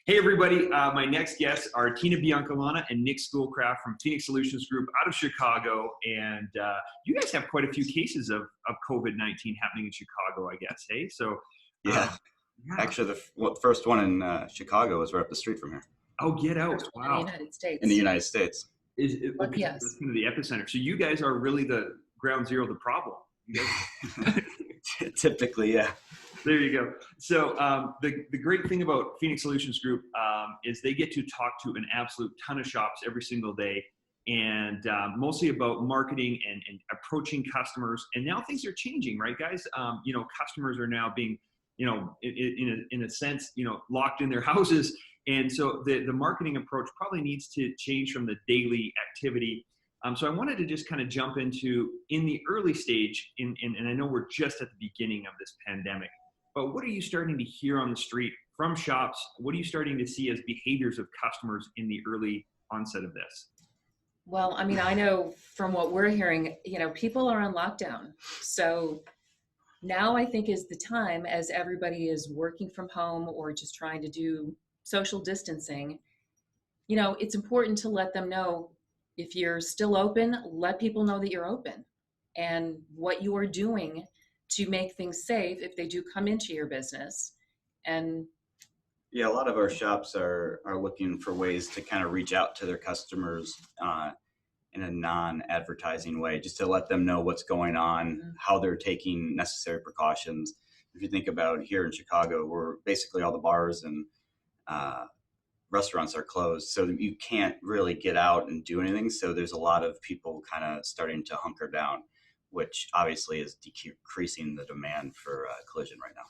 Hey everybody, my next guests are Tina Biancalana and Nick Schoolcraft from Phoenix Solutions Group out of Chicago. And you guys have quite a few cases of COVID-19 happening in Chicago, I guess, hey? So, Yeah, yeah. actually, the first one in Chicago is right up the street from here Oh, get out. First one in the Wow. United in the States. United States. Okay, that's Yes. kind of the epicenter. So you guys are really the ground zero of the problem. You guys Typically, yeah. There you go. So the great thing about Phoenix Solutions Group is they get to talk to an absolute ton of shops every single day, and mostly about marketing and approaching customers. And now things are changing, right, guys? Customers are now being, in a sense, locked in their houses. And so the marketing approach probably needs to change from the daily activity. So I wanted to just kind of jump into in the early stage, and I know we're just at the beginning of this pandemic, but what are you starting to hear on the street from shops? What are you starting to see as behaviors of customers in the early onset of this? Well, I mean, I know from what we're hearing, people are on lockdown. So now I think is the time as everybody is working from home or just trying to do social distancing. It's important to let them know if you're still open, let people know that you're open and what you are doing to make things safe if they do come into your business. And Yeah, a lot of our shops are looking for ways to kind of reach out to their customers in a non-advertising way, just to let them know what's going on, how they're taking necessary precautions. If you think about here in Chicago, where basically all the bars and restaurants are closed, so you can't really get out and do anything. So there's a lot of people kind of starting to hunker down, which obviously is decreasing the demand for collision right now.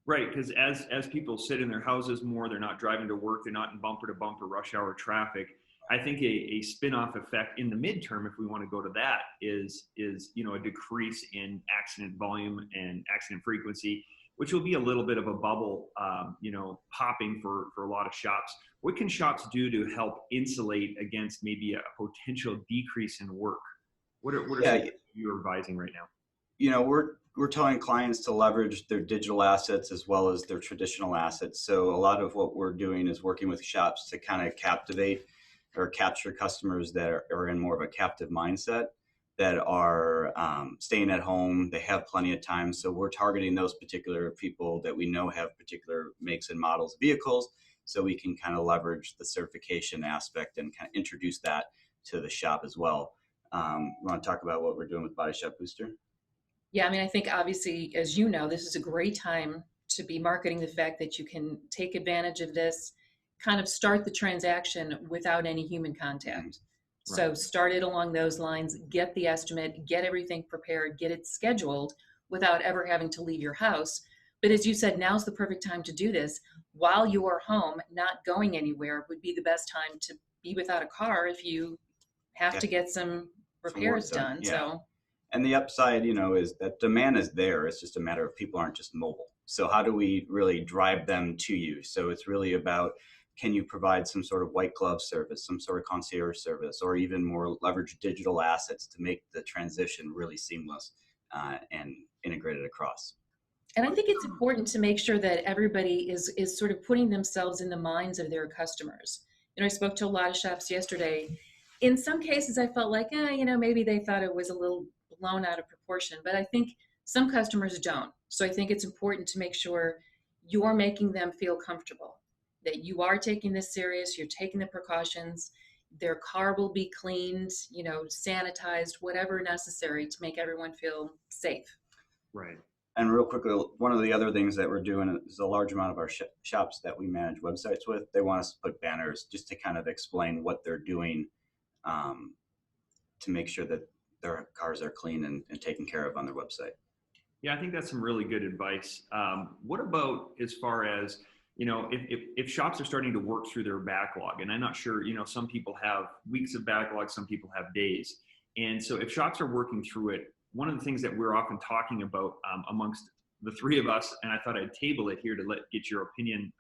Right, because as people sit in their houses more, they're not driving to work, they're not in bumper to bumper rush hour traffic. I think a spin-off effect in the midterm, if we want to go to that, is a decrease in accident volume and accident frequency, which will be a little bit of a bubble, popping for a lot of shops. What can shops do to help insulate against maybe a potential decrease in work? What are some things you're advising right now? We're telling clients to leverage their digital assets as well as their traditional assets. So a lot of what we're doing is working with shops to kind of captivate or capture customers that are in more of a captive mindset, that are staying at home. They have plenty of time. So we're targeting those particular people that we know have particular makes and models of vehicles, so we can kind of leverage the certification aspect and kind of introduce that to the shop as well. You want to talk about what we're doing with Body Shop Booster? yeah, I mean, I think obviously, as you know, this is a great time to be marketing the fact that you can take advantage of this, kind of start the transaction without any human contact. So start it along those lines, get the estimate, get everything prepared, get it scheduled without ever having to leave your house. But as you said, now's the perfect time to do this. While you are home, not going anywhere, would be the best time to be without a car if you have to get some repairs done. Yeah. So, and the upside, is that demand is there. It's just a matter of people aren't just mobile. So how do we really drive them to you? So it's really about, can you provide some sort of white glove service, some sort of concierge service, or even more leverage digital assets to make the transition really seamless and integrated across? and I think it's important to make sure that everybody is sort of putting themselves in the minds of their customers. I spoke to a lot of shops yesterday. In some cases, I felt like, maybe they thought it was a little blown out of proportion, but I think some customers don't. So I think it's important to make sure you're making them feel comfortable, that you are taking this serious, you're taking the precautions, their car will be cleaned, sanitized, whatever necessary to make everyone feel safe. Right. And real quickly, one of the other things that we're doing is a large amount of our shops that we manage websites with, they want us to put banners just to kind of explain what they're doing to make sure that their cars are clean and taken care of on their website. Yeah, I think that's some really good advice. What about as far as, if shops are starting to work through their backlog, and I'm not sure, some people have weeks of backlog, some people have days. And so if shops are working through it, one of the things that we're often talking about amongst the three of us, and I thought I'd table it here to get your opinion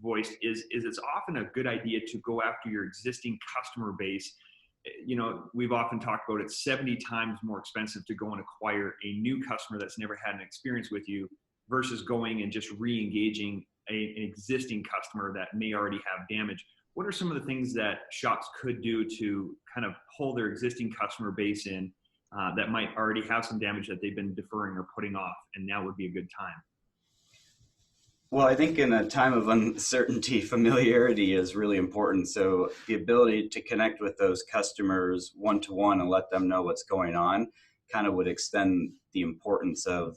voiced, is it's often a good idea to go after your existing customer base. We've often talked about it's 70 times more expensive to go and acquire a new customer that's never had an experience with you versus going and just re-engaging an existing customer that may already have damage, what are some of the things that shops could do to kind of pull their existing customer base in that might already have some damage that they've been deferring or putting off, and now would be a good time? Well, I think in a time of uncertainty, familiarity is really important. So the ability to connect with those customers one-to-one and let them know what's going on kind of would extend the importance of,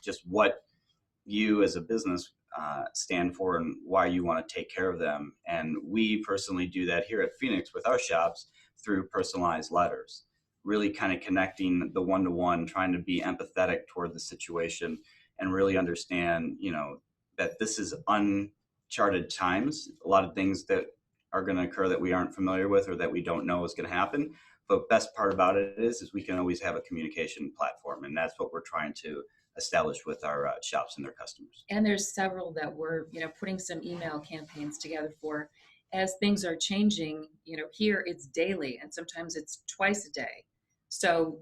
just what you as a business stand for and why you want to take care of them. And we personally do that here at Phoenix with our shops through personalized letters, really kind of connecting the one-to-one, trying to be empathetic toward the situation and really understand, that this is uncharted times. A lot of things that are going to occur that we aren't familiar with or that we don't know is going to happen. But best part about it is we can always have a communication platform, and that's what we're trying to establish with our shops and their customers. And there's several that we're, putting some email campaigns together for. As things are changing, here it's daily and sometimes it's twice a day. So,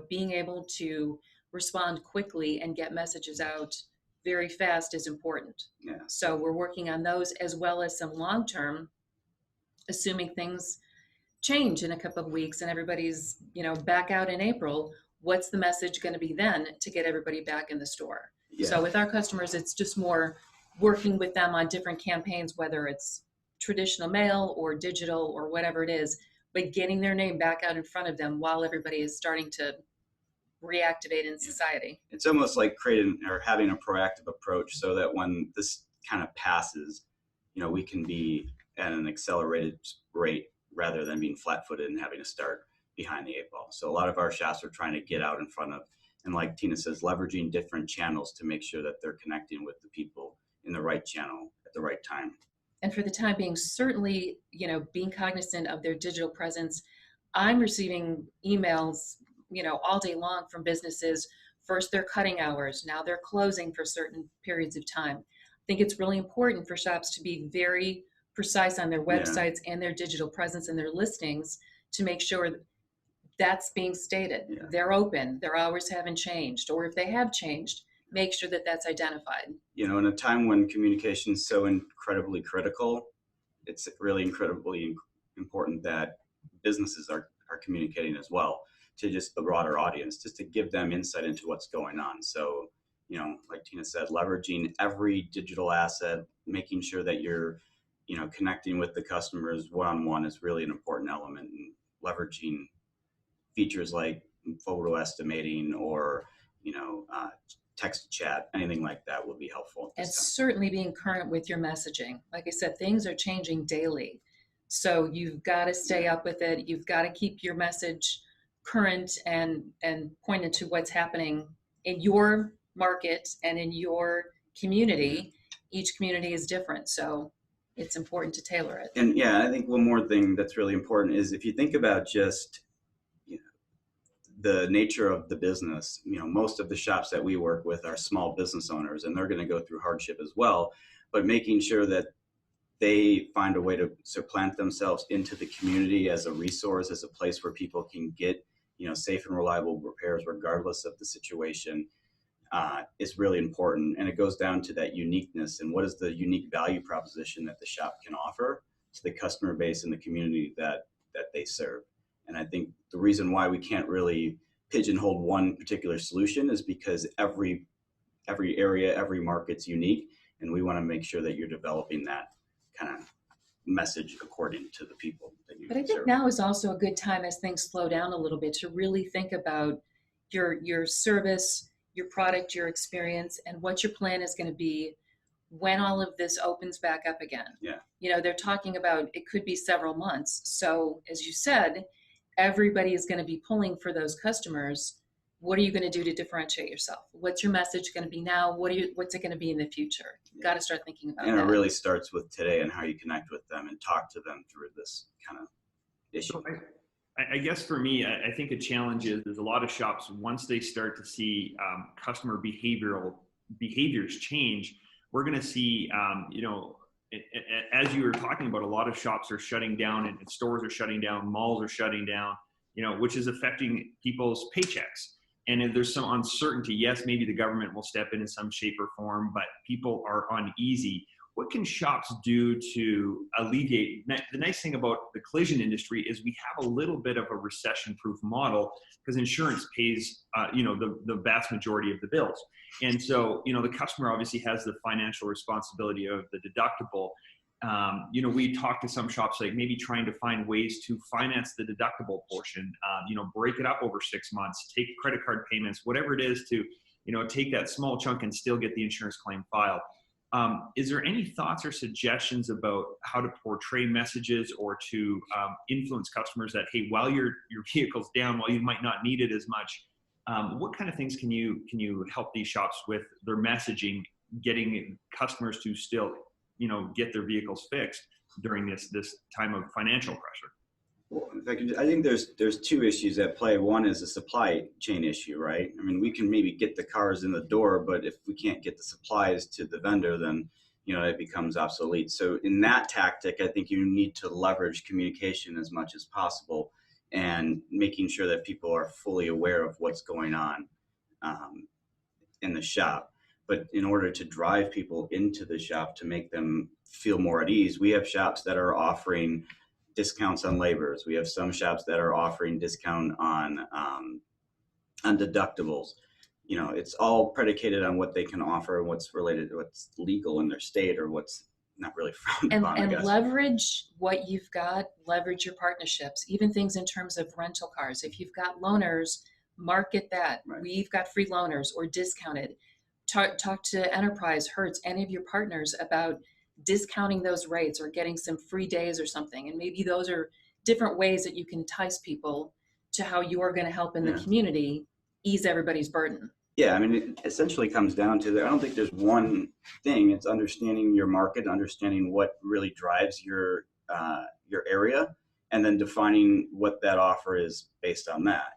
being able to respond quickly and get messages out very fast is important. Yeah. So we're working on those as well as some long-term, assuming things change in a couple of weeks and everybody's, back out in April, what's the message going to be then to get everybody back in the store? Yeah. So with our customers, it's just more working with them on different campaigns, whether it's traditional mail or digital or whatever it is, but getting their name back out in front of them while everybody is starting to reactivate in society. It's almost like creating or having a proactive approach so that when this kind of passes, we can be at an accelerated rate rather than being flat-footed and having to start behind the eight ball. So a lot of our shops are trying to get out in front of, and like Tina says, leveraging different channels to make sure that they're connecting with the people in the right channel at the right time. And for the time being, certainly, being cognizant of their digital presence. I'm receiving emails all day long from businesses. First, they're cutting hours. Now they're closing for certain periods of time. I think it's really important for shops to be very precise on their websites and their digital presence and their listings to make sure that's being stated. Yeah. They're open, their hours haven't changed, or if they have changed, make sure that that's identified. In a time when communication is so incredibly critical, it's really incredibly important that businesses are communicating as well to just the broader audience, just to give them insight into what's going on. So, like Tina said, leveraging every digital asset, making sure that you're, connecting with the customers one-on-one is really an important element, and leveraging features like photo estimating or, text chat, anything like that will be helpful. And certainly being current with your messaging. Like I said, things are changing daily. So you've got to stay up with it. You've got to keep your message current and pointed to what's happening in your market and in your community. Each community is different, so it's important to tailor it. And I think one more thing that's really important is if you think about just the nature of the business, most of the shops that we work with are small business owners, and they're going to go through hardship as well, but making sure that they find a way to supplant themselves into the community as a resource, as a place where people can get safe and reliable repairs regardless of the situation, is really important. And it goes down to that uniqueness and what is the unique value proposition that the shop can offer to the customer base and the community that they serve. And I think the reason why we can't really pigeonhole one particular solution is because every area, every market's unique, and we want to make sure that you're developing that kind of message according to the people that you But I think serve. now is also a good time as things slow down a little bit to really think about your service, your product, your experience, and what your plan is going to be when all of this opens back up again. Yeah. They're talking about it could be several months. So as you said, everybody is going to be pulling for those customers. What are you going to do to differentiate yourself? What's your message going to be now? What's it going to be in the future? You've got to start thinking about And that. it really starts with today and how you connect with them and talk to them through this kind of issue. So I guess for me, I think a challenge is there's a lot of shops, once they start to see customer behaviors change, we're going to see, as you were talking about, a lot of shops are shutting down and stores are shutting down, malls are shutting down, which is affecting people's paychecks. And if there's some uncertainty, yes, maybe the government will step in some shape or form, but people are uneasy. what can shops do to alleviate? The nice thing about the collision industry is we have a little bit of a recession-proof model because insurance pays, the vast majority of the bills. And so, the customer obviously has the financial responsibility of the deductible. We talked to some shops, like maybe trying to find ways to finance the deductible portion, break it up over 6 months, take credit card payments, whatever it is to, take that small chunk and still get the insurance claim filed. Is there any thoughts or suggestions about how to portray messages or to influence customers that, hey, while your vehicle's down, while you might not need it as much, what kind of things can you help these shops with their messaging, getting customers to still, get their vehicles fixed during this time of financial pressure? Well, I think there's two issues at play. One is a supply chain issue, right? I mean, we can maybe get the cars in the door, but if we can't get the supplies to the vendor, then it becomes obsolete. So in that tactic, I think you need to leverage communication as much as possible and making sure that people are fully aware of what's going on in the shop. But in order to drive people into the shop to make them feel more at ease, we have shops that are offering discounts on labors. We have some shops that are offering discount on deductibles. It's all predicated on what they can offer and what's related to what's legal in their state or what's not really frowned upon, and leverage what you've got, leverage your partnerships, even things in terms of rental cars. If you've got loaners, market that. Right. We've got free loaners or discounted. Talk to Enterprise, Hertz, any of your partners about discounting those rates or getting some free days or something. And maybe those are different ways that you can entice people to how you're going to help in the community ease everybody's burden. Yeah, I mean, it essentially comes down to I don't think there's one thing. It's understanding your market, understanding what really drives your area, and then defining what that offer is based on that.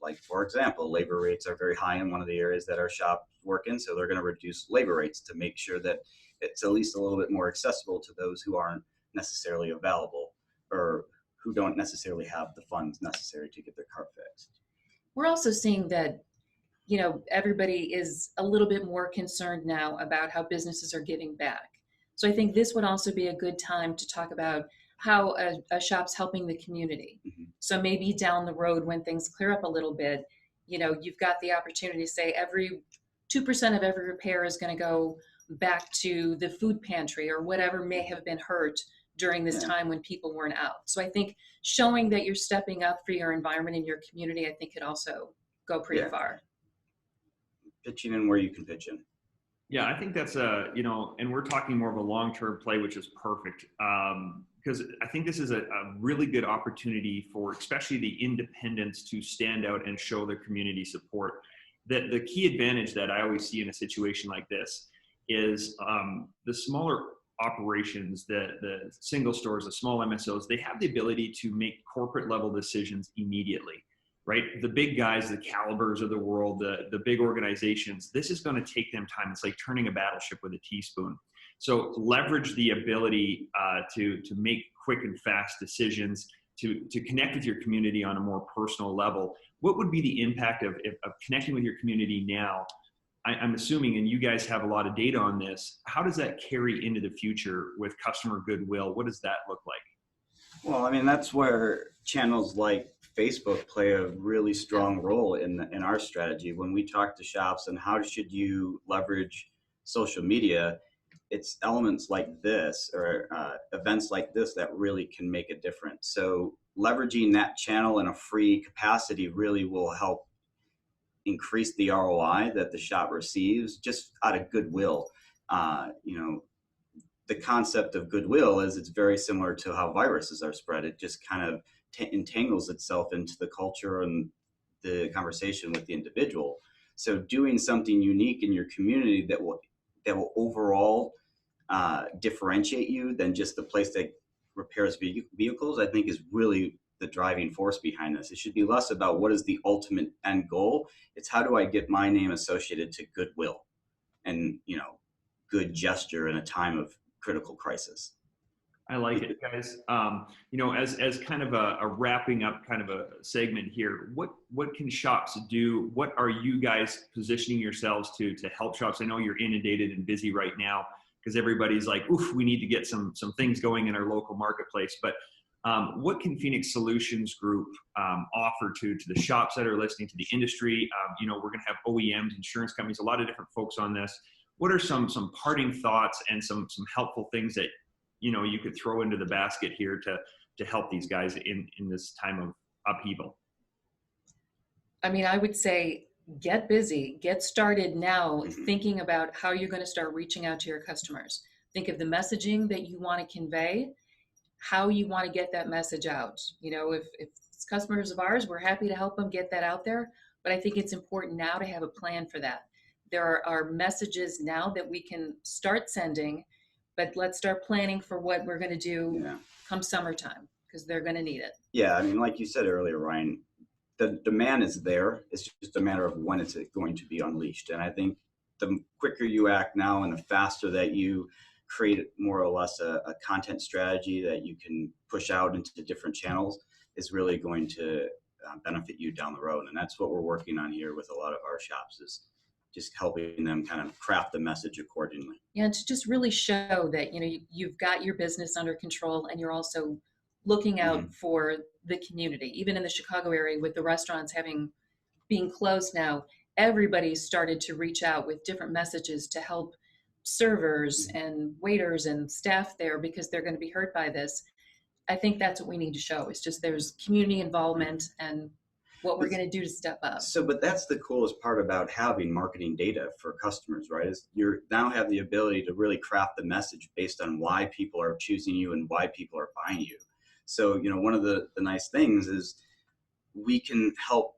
Like, for example, labor rates are very high in one of the areas that our shop work in, so they're going to reduce labor rates to make sure that it's at least a little bit more accessible to those who aren't necessarily available or who don't necessarily have the funds necessary to get their car fixed. We're also seeing that, everybody is a little bit more concerned now about how businesses are giving back. So I think this would also be a good time to talk about how a shop's helping the community. Mm-hmm. So maybe down the road when things clear up a little bit, you've got the opportunity to say every 2% of every repair is going to go back to the food pantry or whatever may have been hurt during this time when people weren't out. So I think showing that you're stepping up for your environment and your community, I think could also go pretty far. Pitching in where you can pitch in. Yeah, I think that's and we're talking more of a long-term play, which is perfect. Because I think this is a really good opportunity for especially the independents to stand out and show their community support. The key advantage that I always see in a situation like this is the smaller operations, the single stores, the small MSOs, they have the ability to make corporate level decisions immediately, right? The big guys, the Calibers of the world, the big organizations, this is going to take them time. It's like turning a battleship with a teaspoon. So leverage the ability to make quick and fast decisions, to connect with your community on a more personal level. What would be the impact of connecting with your community now? I'm assuming, and you guys have a lot of data on this, how does that carry into the future with customer goodwill? What does that look like? Well, I mean, that's where channels like Facebook play a really strong role in our strategy. When we talk to shops and how should you leverage social media, it's elements like this or events like this that really can make a difference. So leveraging that channel in a free capacity really will help increase the ROI that the shop receives just out of goodwill. The concept of goodwill is it's very similar to how viruses are spread. It just kind of entangles itself into the culture and the conversation with the individual. So doing something unique in your community that will overall differentiate you than just the place that repairs vehicles, I think is really the driving force behind this. It should be less about what is the ultimate end goal. It's how do I get my name associated to goodwill and, good gesture in a time of critical crisis. I like it, guys. As kind of a wrapping up kind of a segment here, what can shops do? What are you guys positioning yourselves to help shops? I know you're inundated and busy right now. because everybody's like, oof, we need to get some things going in our local marketplace. But what can Phoenix Solutions Group offer to the shops that are listening, to the industry? You know, we're going to have OEMs, insurance companies, a lot of different folks on this. What are some parting thoughts and some helpful things that, you know, you could throw into the basket here to help these guys in this time of upheaval? I mean, I would say get busy, get started now thinking about how you're going to start reaching out to your customers. Think of the messaging that you want to convey, how you want to get that message out. You know, if it's customers of ours, we're happy to help them get that out there. But I think it's important now to have a plan for that. There are messages now that we can start sending, but let's start planning for what we're going to do come summertime, because they're going to need it. Yeah, I mean, like you said earlier, Ryan, the demand is there. It's just a matter of when it's going to be unleashed. And I think the quicker you act now and the faster that you create more or less a content strategy that you can push out into different channels is really going to benefit you down the road. And that's what we're working on here with a lot of our shops, is just helping them kind of craft the message accordingly. Yeah, and to just really show that, you know, you've got your business under control, and you're also looking out for the community. Even in the Chicago area, with the restaurants being closed now, everybody's started to reach out with different messages to help servers and waiters and staff there, because they're going to be hurt by this. I think that's what we need to show. It's just there's community involvement and what we're going to do to step up. So, but that's the coolest part about having marketing data for customers, right? Is you now have the ability to really craft the message based on why people are choosing you and why people are buying you. So, you know, one of the nice things is we can help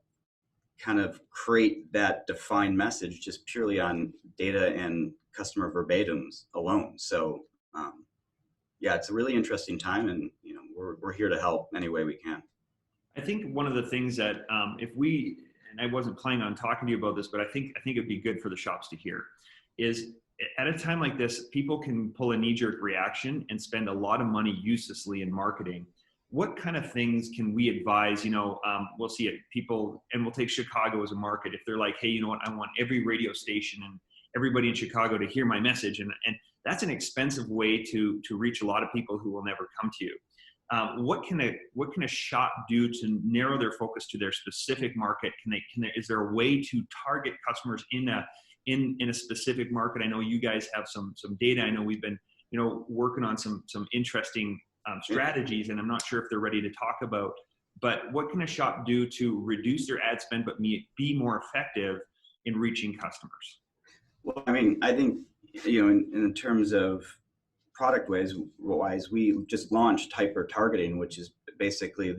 kind of create that defined message just purely on data and customer verbatims alone. So, yeah, it's a really interesting time, and you know, we're here to help any way we can. I think one of the things that if we, and I wasn't planning on talking to you about this, but I think it'd be good for the shops to hear, is at a time like this, people can pull a knee-jerk reaction and spend a lot of money uselessly in marketing. What kind of things can we advise? You know, we'll see it, people, and we'll take Chicago as a market. If they're like, hey, you know what, I want every radio station and everybody in Chicago to hear my message, and that's an expensive way to reach a lot of people who will never come to you. What can a shop do to narrow their focus to their specific market? Is there a way to target customers in a specific market? I know you guys have some data. I know we've been, you know, working on some interesting strategies, and I'm not sure if they're ready to talk about. But what can a shop do to reduce their ad spend but be more effective in reaching customers? Well, I mean, I think, you know, in terms of product wise, we just launched hyper targeting, which is basically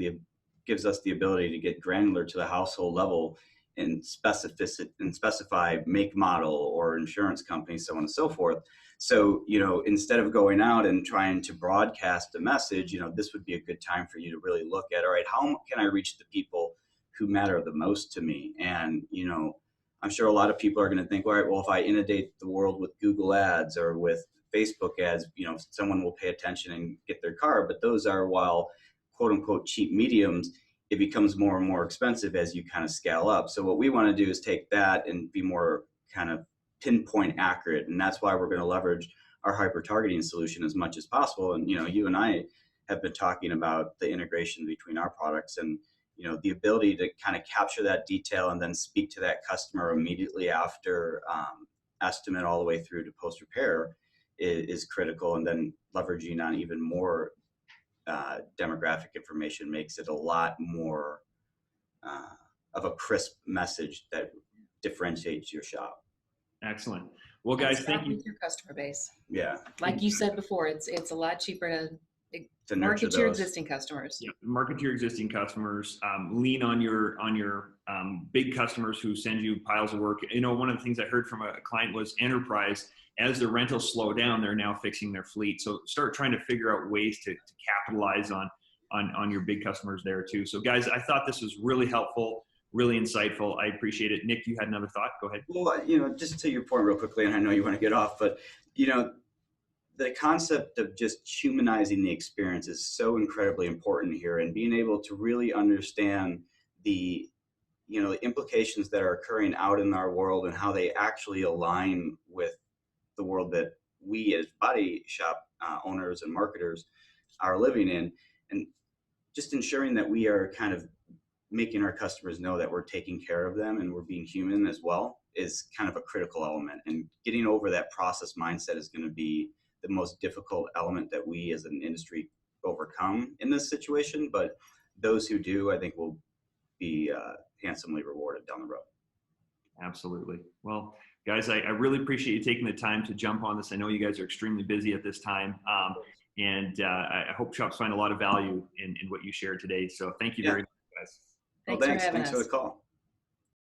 gives us the ability to get granular to the household level and specify make, model, or insurance company, so on and so forth. So, you know, instead of going out and trying to broadcast a message, you know, this would be a good time for you to really look at, all right, how can I reach the people who matter the most to me? And, you know, I'm sure a lot of people are going to think, all right, well, if I inundate the world with Google ads or with Facebook ads, you know, someone will pay attention and get their car. But those are, while quote unquote cheap mediums, it becomes more and more expensive as you kind of scale up. So what we want to do is take that and be more kind of pinpoint accurate. And that's why we're going to leverage our hyper targeting solution as much as possible. And, you know, you and I have been talking about the integration between our products, and, you know, the ability to kind of capture that detail and then speak to that customer immediately after estimate all the way through to post repair is critical. And then leveraging on even more demographic information makes it a lot more of a crisp message that differentiates your shop. Excellent. Well, guys, thank you. With your customer base. Yeah. Like you said before, it's a lot cheaper to market to your existing customers. Yeah, market to your existing customers. Lean on your big customers who send you piles of work. You know, one of the things I heard from a client was Enterprise, as the rentals slow down, they're now fixing their fleet. So start trying to figure out ways to capitalize on your big customers there too. So guys, I thought this was really helpful, really insightful. I appreciate it. Nick, you had another thought? Go ahead. Well, you know, just to your point real quickly, and I know you want to get off, but, you know, the concept of just humanizing the experience is so incredibly important here, and being able to really understand the, you know, the implications that are occurring out in our world and how they actually align with the world that we as body shop owners and marketers are living in, and just ensuring that we are kind of making our customers know that we're taking care of them and we're being human as well is kind of a critical element. And getting over that process mindset is going to be the most difficult element that we as an industry overcome in this situation. But those who do, I think, will be handsomely rewarded down the road. Absolutely. Well, guys, I really appreciate you taking the time to jump on this. I know you guys are extremely busy at this time. And I hope shops find a lot of value in what you shared today. So thank you very much, guys. Thanks for having Thanks us. for the call.